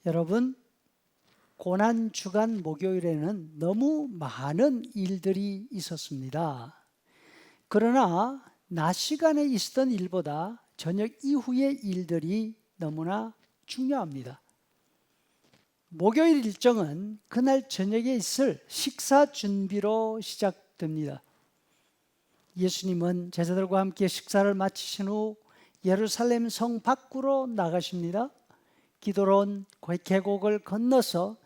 여러분, 고난주간 목요일에는 너무 많은 일들이 있었습니다. 그러나 낮 시간에 있었던 일보다 저녁 이후의 일들이 너무나 중요합니다. 목요일 일정은 그날 저녁에 있을 식사 준비로 시작됩니다. 예수님은 제자들과 함께 식사를 마치신 후 예루살렘 성 밖으로 나가십니다. 기드론 계곡을 건너서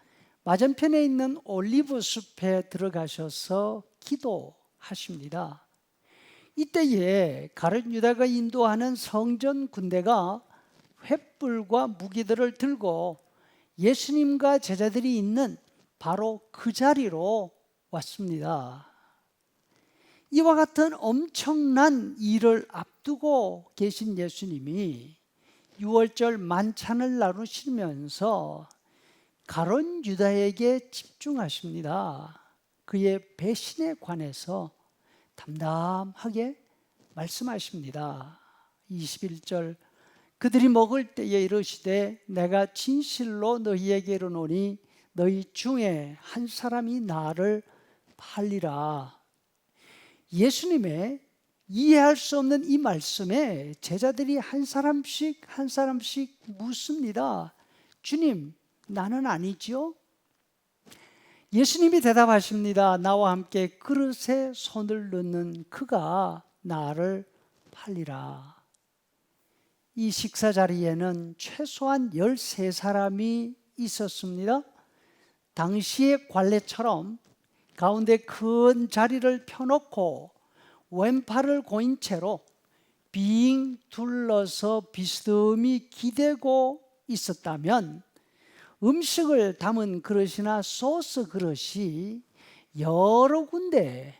맞은편에 있는 올리브 숲에 들어가셔서 기도하십니다. 이때에 가룟 유다가 인도하는 성전 군대가 횃불과 무기들을 들고 예수님과 제자들이 있는 바로 그 자리로 왔습니다. 이와 같은 엄청난 일을 앞두고 계신 예수님이 6월절 만찬을 나누시면서 가룟 유다에게 집중하십니다. 그의 배신에 관해서 담담하게 말씀하십니다. 21절 그들이 먹을 때에 이르시되 내가 진실로 너희에게 이르노니 너희 중에 한 사람이 나를 팔리라. 예수님의 이해할 수 없는 이 말씀에 제자들이 한 사람씩 묻습니다. 주님, 나는 아니지요? 예수님이 대답하십니다. 나와 함께 그릇에 손을 넣는 그가 나를 팔리라. 이 식사 자리에는 최소한 13사람이 있었습니다. 당시의 관례처럼 가운데 큰 자리를 펴놓고 왼팔을 고인 채로 빙 둘러서 비스듬히 기대고 있었다면 음식을 담은 그릇이나 소스 그릇이 여러 군데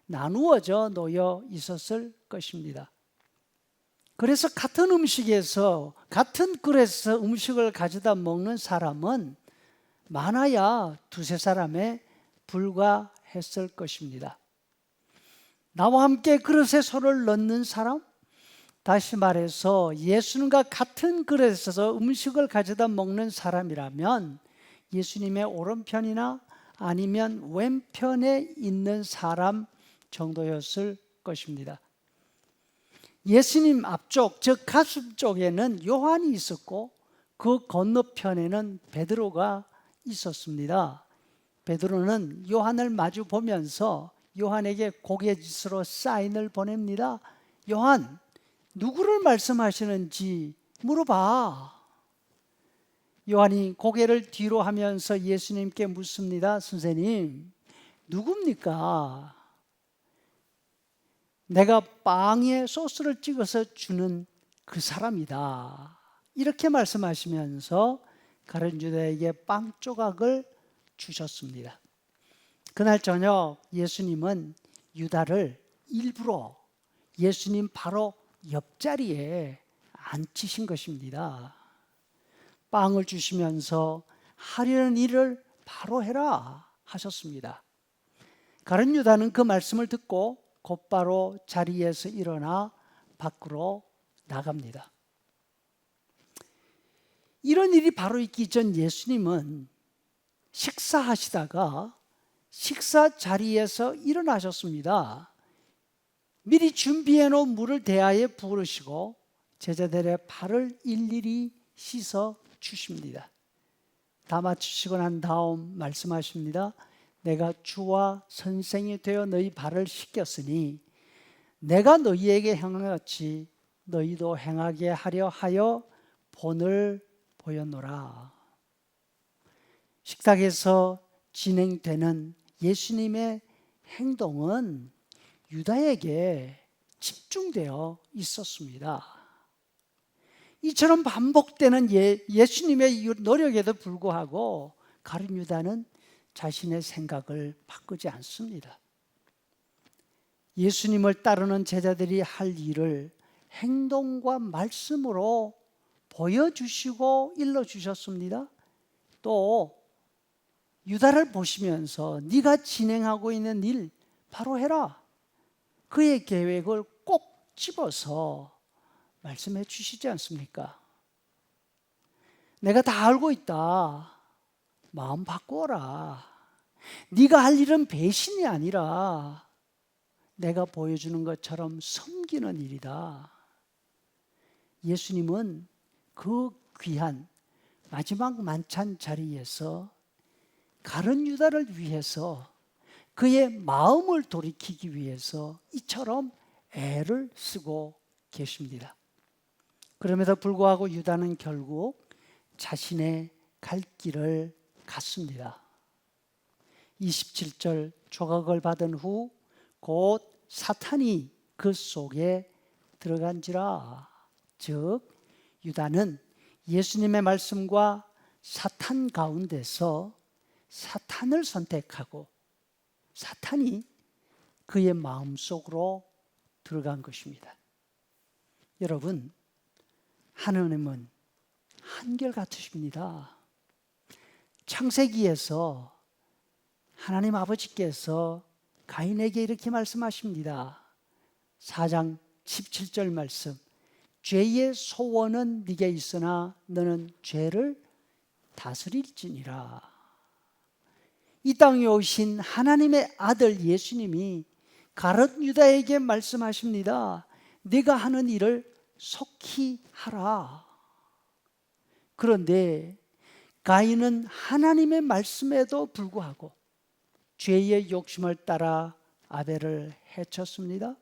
나누어져 놓여 있었을 것입니다. 그래서 같은 음식에서 같은 그릇에서 음식을 가져다 먹는 사람은 많아야 두세 사람에 불과했을 것입니다. 나와 함께 그릇에 손을 넣는 사람, 다시 말해서 예수님과 같은 그릇에서 음식을 가져다 먹는 사람이라면 예수님의 오른편이나 아니면 왼편에 있는 사람 정도였을 것입니다. 예수님 앞쪽, 즉 가슴 쪽에는 요한이 있었고 그 건너편에는 베드로가 있었습니다. 베드로는 요한을 마주 보면서 요한에게 고갯짓으로 사인을 보냅니다. 요한, 누구를 말씀하시는지 물어봐. 요한이 고개를 뒤로 하면서 예수님께 묻습니다. 선생님, 누굽니까? 내가 빵에 소스를 찍어서 주는 그 사람이다. 이렇게 말씀하시면서 가룟 유다에게 빵 조각을 주셨습니다. 그날 저녁 예수님은 유다를 일부러 예수님 바로 옆자리에 앉히신 것입니다. 빵을 주시면서 하려는 일을 바로 해라 하셨습니다. 가룟 유다는 그 말씀을 듣고 곧바로 자리에서 일어나 밖으로 나갑니다. 이런 일이 바로 있기 전 예수님은 식사하시다가 식사 자리에서 일어나셨습니다. 미리 준비해 놓은 물을 대야에 부으시고 제자들의 발을 일일이 씻어 주십니다. 다 마치시고 난 다음 말씀하십니다. 내가 주와 선생이 되어 너희 발을 씻겼으니 내가 너희에게 행하였지 너희도 행하게 하려 하여 본을 보였노라. 식탁에서 진행되는 예수님의 행동은 유다에게 집중되어 있었습니다. 이처럼 반복되는 예수님의 노력에도 불구하고 가룟 유다는 자신의 생각을 바꾸지 않습니다. 예수님을 따르는 제자들이 할 일을 행동과 말씀으로 보여주시고 일러주셨습니다. 또 유다를 보시면서 네가 진행하고 있는 일 바로 해라. 그의 계획을 꼭 집어서 말씀해 주시지 않습니까? 내가 다 알고 있다. 마음 바꾸어라. 네가 할 일은 배신이 아니라 내가 보여주는 것처럼 섬기는 일이다. 예수님은 그 귀한 마지막 만찬 자리에서 가룟 유다를 위해서 그의 마음을 돌이키기 위해서 이처럼 애를 쓰고 계십니다. 그럼에도 불구하고 유다는 결국 자신의 갈 길을 갔습니다. 27절 조각을 받은 후 곧 사탄이 그 속에 들어간지라. 즉 유다는 예수님의 말씀과 사탄 가운데서 사탄을 선택하고 사탄이 그의 마음속으로 들어간 것입니다. 여러분, 하나님은 한결같으십니다. 창세기에서 하나님 아버지께서 가인에게 이렇게 말씀하십니다. 4장 17절 말씀. 죄의 소원은 네게 있으나 너는 죄를 다스릴지니라. 이 땅에 오신 하나님의 아들 예수님이 가룟 유다에게 말씀하십니다. 네가 하는 일을 속히 하라. 그런데 가인은 하나님의 말씀에도 불구하고 죄의 욕심을 따라 아벨을 해쳤습니다.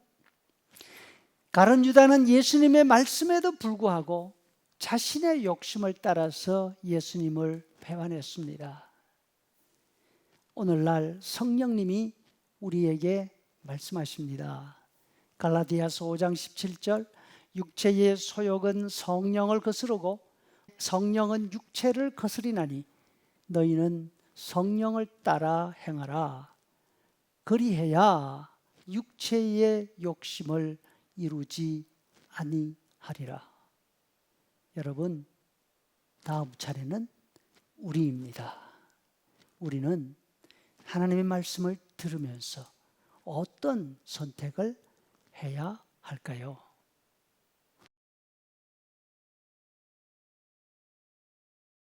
가룟 유다는 예수님의 말씀에도 불구하고 자신의 욕심을 따라서 예수님을 배반했습니다. 오늘날 성령님이 우리에게 말씀하십니다. 갈라디아서 5장 17절 육체의 소욕은 성령을 거스르고 성령은 육체를 거스리나니 너희는 성령을 따라 행하라. 그리해야 육체의 욕심을 이루지 아니하리라. 여러분, 다음 차례는 우리입니다. 우리는 하나님의 말씀을 들으면서 어떤 선택을 해야 할까요?